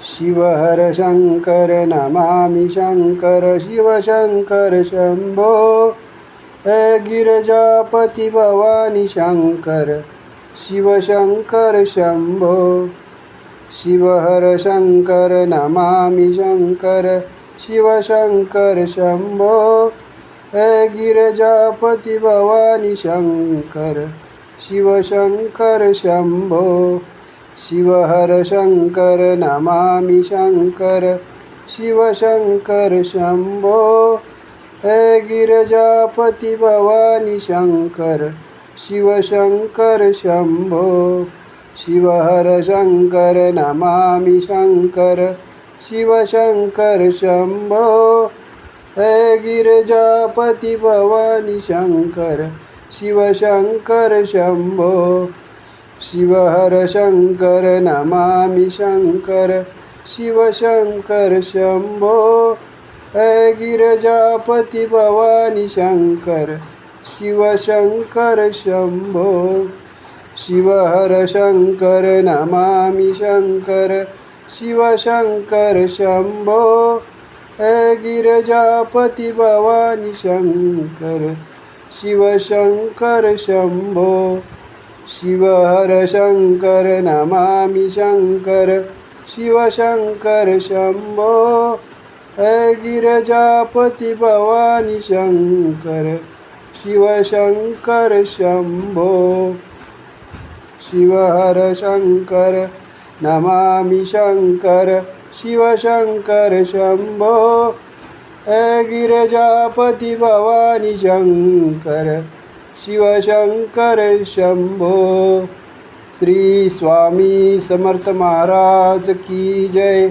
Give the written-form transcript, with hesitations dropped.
शिव हर शंकर नमामि शंकर शिव शंकर शंभो। हे गिरिजापति भवानी शंकर शिव शंकर शंभो। शिव हर शंकर नमामि शंकर शिव शंकर शंभो। हे गिरिजापति भवानी शंकर शिव शंकर शंभो। शिव हर शंकर नमामि शंकर शिव शंकर शंभो। हे गिरिजापति भवानी शंकर शिव शंकर शंभो। शिव हर शंकर नमामि शंकर शिव शंकर शंभो। हे गिरिजापति भवानी शंकर शिव शंकर शंभो। शिव हर शंकर नमामि शंकर शिव शंकर शंभो। हे गिरिजापति भवानी शंकर शिव शंकर शंभो। शिव हर शंकर नमामि शंकर शिव शंकर शंभो। हे गिरिजापति भवानी शंकर शिव शंकर शंभो। शिव हर शंकर नमामि शंकर शिव शंकर शंभो। हे गिरिजापति भवानी शंकर शिव शंकर शंभो। शिव हर शंकर नमामि शंकर शिव शंकर शंभो। हे गिरिजापति भवानी शंकर शिव शंकर शंभो। श्री स्वामी समर्थ महाराज की जय।